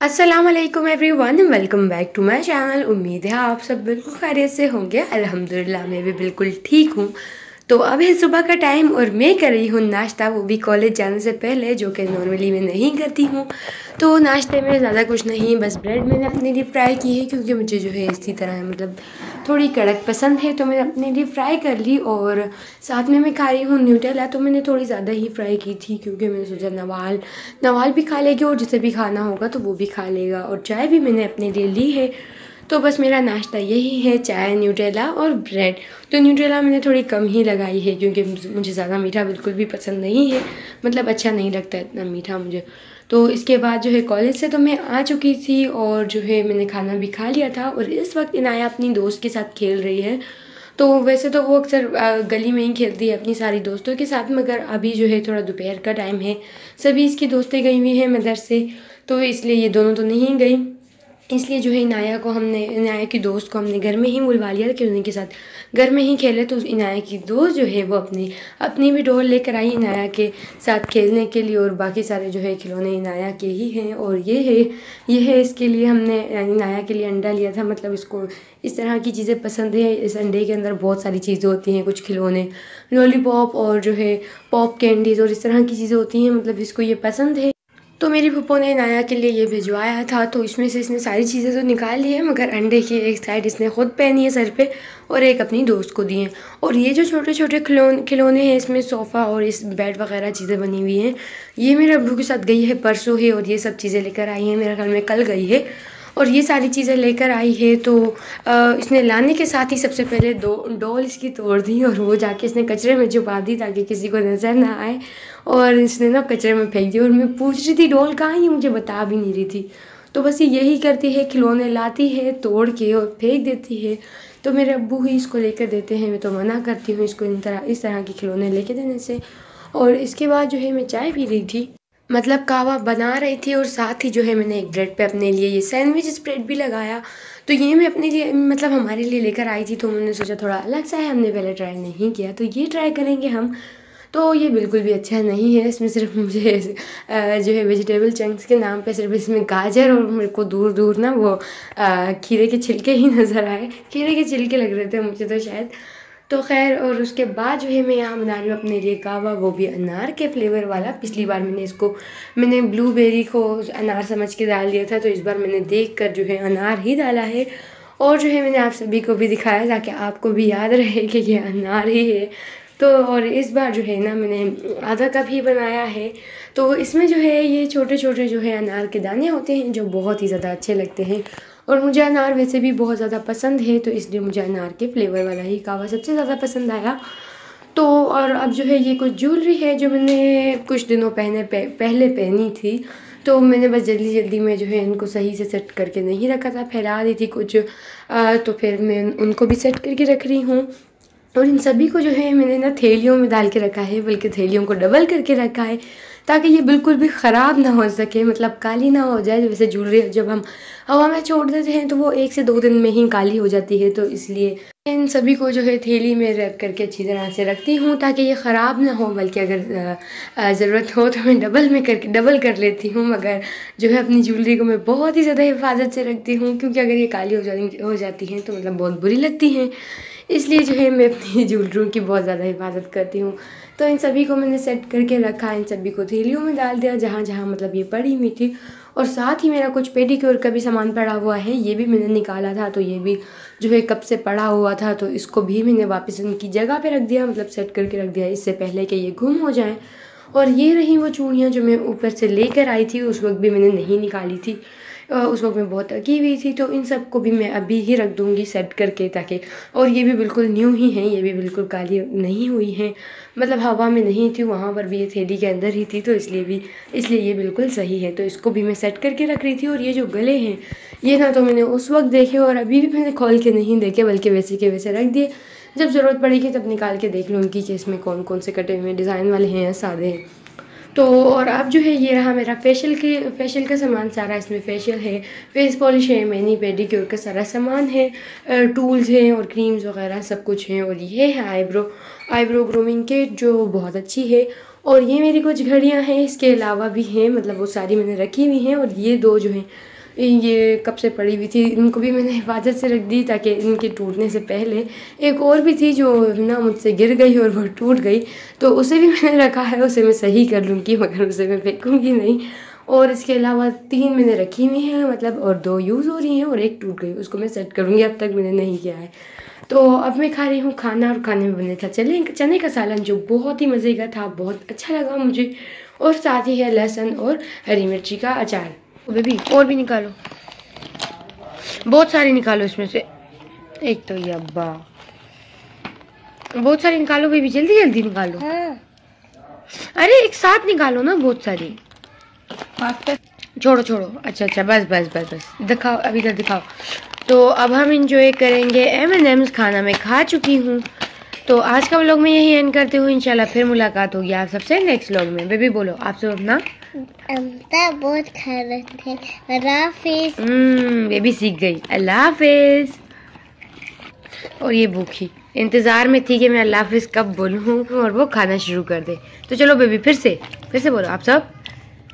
अस्सलाम वालेकुम everyone, welcome back to my channel. उम्मीद है आप सब बिल्कुल खैरियत से होंगे। अल्हम्दुलिल्लाह मैं भी बिल्कुल ठीक हूँ। तो अब है सुबह का टाइम और मैं कर रही हूँ नाश्ता, वो भी कॉलेज जाने से पहले, जो कि नॉर्मली मैं नहीं करती हूँ। तो नाश्ते में ज़्यादा कुछ नहीं, बस ब्रेड मैंने अपने लिए फ्राई की है, क्योंकि मुझे जो है इसी तरह मतलब थोड़ी कड़क पसंद है, तो मैंने अपने लिए फ्राई कर ली। और साथ में मैं खा रही हूँ न्यूटेला, तो मैंने थोड़ी ज़्यादा ही फ्राई की थी, क्योंकि मैंने सोचा नवाल नवाल भी खा लेगी और जिसे भी खाना होगा तो वो भी खा लेगा। और चाय भी मैंने अपने लिए ली है। तो बस मेरा नाश्ता यही है, चाय, न्यूटेला और ब्रेड। तो न्यूटेला मैंने थोड़ी कम ही लगाई है, क्योंकि मुझे ज़्यादा मीठा बिल्कुल भी पसंद नहीं है, मतलब अच्छा नहीं लगता इतना मीठा मुझे। तो इसके बाद जो है कॉलेज से तो मैं आ चुकी थी, और जो है मैंने खाना भी खा लिया था। और इस वक्त इनाया अपनी दोस्त के साथ खेल रही है। तो वैसे तो वो अक्सर गली में ही खेलती है अपनी सारी दोस्तों के साथ, मगर अभी जो है थोड़ा दोपहर का टाइम है, सभी इसकी दोस्तें गई हुई हैं मदरसे, तो इसलिए ये दोनों तो नहीं गई। इसलिए जो है इनाया की दोस्त को हमने घर में ही बुलवा लिया कि उन्हीं के साथ घर में ही खेले। तो इनाया की दोस्त जो है वो अपनी अपनी भी डॉल लेकर आई इनाया के साथ खेलने के लिए, और बाकी सारे जो है खिलौने इनाया के ही हैं। और ये है इसके लिए हमने इनाया के लिए अंडा लिया था, मतलब इसको इस तरह की चीज़ें पसंद है। इस अंडे के अंदर बहुत सारी चीज़ें होती हैं, कुछ खिलौने, लॉलीपॉप और जो है पॉप कैंडीज़ और इस तरह की चीज़ें होती हैं, मतलब इसको ये पसंद है। तो मेरी फूफो ने नाया के लिए ये भिजवाया था, तो इसमें से इसने सारी चीज़ें तो निकाल ली है, मगर अंडे की एक साइड इसने खुद पहनी है सर पे, और एक अपनी दोस्त को दी है। और ये जो छोटे छोटे खिलौने हैं, इसमें सोफ़ा और इस बेड वगैरह चीज़ें बनी हुई हैं, ये मेरे अब्बू के साथ गई है परसों ही, और ये सब चीज़ें लेकर आई हैं, मेरे ख्याल में कल गई है। और ये सारी चीज़ें लेकर आई है, तो इसने लाने के साथ ही सबसे पहले दो डॉल इसकी तोड़ दी, और वो जाके इसने कचरे में छुपा दी ताकि किसी को नज़र ना आए। और इसने ना कचरे में फेंक दी, और मैं पूछ रही थी डॉल कहाँ है, ये मुझे बता भी नहीं रही थी। तो बस ये यही करती है, खिलौने लाती है तोड़ के और फेंक देती है। तो मेरे अब्बू ही इसको लेकर देते हैं, मैं तो मना करती हूँ इसको इस तरह के खिलौने लेके देने से। और इसके बाद जो है मैं चाय पी रही थी, मतलब कहवा बना रही थी, और साथ ही जो है मैंने एक ब्रेड पे अपने लिए ये सैंडविच स्प्रेड भी लगाया। तो ये मैं अपने लिए मतलब हमारे लिए लेकर आई थी, तो मैंने सोचा थोड़ा अलग सा है, हमने पहले ट्राई नहीं किया, तो ये ट्राई करेंगे हम। तो ये बिल्कुल भी अच्छा नहीं है, इसमें सिर्फ मुझे जो है वेजिटेबल चंक्स के नाम पे सिर्फ इसमें गाजर, और मेरे को दूर दूर ना वो खीरे के छिलके ही नज़र आए, खीरे के छिलके लग रहे थे मुझे तो शायद। तो खैर, और उसके बाद जो है मैं यहाँ बना रही हूँ अपने लिए कहवा, वो भी अनार के फ्लेवर वाला। पिछली बार मैंने ब्लूबेरी को अनार समझ के डाल दिया था, तो इस बार मैंने देख कर जो है अनार ही डाला है। और जो है मैंने आप सभी को भी दिखाया ताकि आपको भी याद रहे कि ये अनार ही है। तो और इस बार जो है ना मैंने आधा कप ही बनाया है। तो इसमें जो है ये छोटे छोटे जो है अनार के दाने होते हैं, जो बहुत ही ज़्यादा अच्छे लगते हैं, और मुझे अनार वैसे भी बहुत ज़्यादा पसंद है, तो इसलिए मुझे अनार के फ्लेवर वाला ही कहवा सबसे ज़्यादा पसंद आया। तो और अब जो है ये कुछ ज्वेलरी है जो मैंने कुछ दिनों पहले पहनी थी, तो मैंने बस जल्दी जल्दी में जो है इनको सही से सेट करके नहीं रखा था, फैला दी थी कुछ। तो फिर मैं उनको भी सेट करके रख रही हूँ। और इन सभी को जो है मैंने ना थैलियों में डाल के रखा है, बल्कि थैलियों को डबल करके रखा है, ताकि ये बिल्कुल भी ख़राब ना हो सके, मतलब काली ना हो जाए। वैसे ज्वेलरी जब हम हवा में छोड़ देते हैं तो वो 1 से 2 दिन में ही काली हो जाती है, तो इसलिए इन सभी को जो है थैली में रख करके अच्छी तरह से रखती हूँ, ताकि ये ख़राब ना हो। बल्कि अगर ज़रूरत हो तो मैं डबल कर लेती हूँ, मगर जो है अपनी ज्वेलरी को मैं बहुत ही ज़्यादा हिफाजत से रखती हूँ, क्योंकि अगर ये काली हो जाती हैं तो मतलब बहुत बुरी लगती हैं। इसलिए जो है मैं अपनी ज्वेलरी की बहुत ज़्यादा हिफाजत करती हूँ। तो इन सभी को मैंने सेट करके रखा, इन सभी को थैलियों में डाल दिया जहाँ जहाँ मतलब ये पड़ी हुई थी। और साथ ही मेरा कुछ पेडिक्योर का भी सामान पड़ा हुआ है, ये भी मैंने निकाला था, तो ये भी जो है कब से पड़ा हुआ था, तो इसको भी मैंने वापस उनकी जगह पे रख दिया, मतलब सेट करके रख दिया, इससे पहले कि ये गुम हो जाए। और ये रही वो चूड़ियाँ जो मैं ऊपर से लेकर आई थी, उस वक्त भी मैंने नहीं निकाली थी, उस वक्त मैं बहुत थकी हुई थी। तो इन सब को भी मैं अभी ही रख दूँगी सेट करके, ताकि और ये भी बिल्कुल न्यू ही हैं, ये भी बिल्कुल काली नहीं हुई हैं, मतलब हवा में नहीं थी, वहाँ पर भी ये थैली के अंदर ही थी, तो इसलिए ये बिल्कुल सही है। तो इसको भी मैं सेट करके रख रही थी। और ये जो गले हैं, ये ना तो मैंने उस वक्त देखे और अभी भी मैंने खोल के नहीं देखे, बल्कि वैसे के वैसे रख दिए, जब ज़रूरत पड़ेगी तब निकाल के देख लूँगी कि इसमें कौन कौन से कटे हुए डिज़ाइन वाले हैं या सादे हैं। तो और अब जो है ये रहा मेरा फेशियल का सामान सारा, इसमें फेशियल है, फेस पॉलिश है, मैनी पेडिक्योर का सारा सामान है, टूल्स हैं और क्रीम्स वगैरह सब कुछ हैं। और ये है आईब्रो ग्रूमिंग किट, जो बहुत अच्छी है। और ये मेरी कुछ घड़ियाँ हैं, इसके अलावा भी हैं, मतलब वो सारी मैंने रखी हुई हैं। और ये दो जो हैं ये कब से पड़ी हुई थी, इनको भी मैंने हिफाजत से रख दी ताकि इनके टूटने से पहले। एक और भी थी जो ना मुझसे गिर गई और वो टूट गई, तो उसे भी मैंने रखा है, उसे मैं सही कर लूँगी मगर उसे मैं फेंकूँगी नहीं। और इसके अलावा 3 मैंने रखी हुई हैं, मतलब, और 2 यूज़ हो रही हैं और एक टूट गई, उसको मैं सेट करूँगी, अब तक मैंने नहीं किया है। तो अब मैं खा रही हूँ खाना, और खाने में बने था चने का सालन, जो बहुत ही मज़े का था, बहुत अच्छा लगा मुझे। और साथ ही है लहसुन और हरी मिर्ची का अचार। बेबी और भी निकालो, बहुत सारी निकालो इसमें से। एक तो ये अब्बा, बहुत सारी निकालो बेबी, जल्दी जल्दी निकालो। हाँ। अरे एक साथ निकालो ना बहुत सारी। छोड़ो छोड़ो, अच्छा बस बस बस बस, दिखाओ अभी तक दिखाओ। तो अब हम इंजॉय करेंगे M&M's। खाना मैं खा चुकी हूँ। तो आज का व्लॉग में यही एंड करते हुए इंशाल्लाह फिर मुलाकात होगी आप सबसे नेक्स्ट व्लॉग में। बेबी बोलो आप सब अपना। बहुत खा रहे थे, अल्लाह हाफिज। बेबी सीख गई, अल्लाह हाफिज। और ये भूखी इंतजार में थी कि मैं अल्लाह हाफिज कब बोलूँ और वो खाना शुरू कर दे। तो चलो बेबी फिर से बोलो आप सब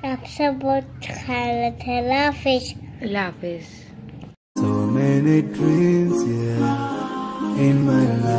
बहुत खा रहे थे, अल्लाह हाफिज, अल्लाह हाफिज। So many dreams, yeah, in my life.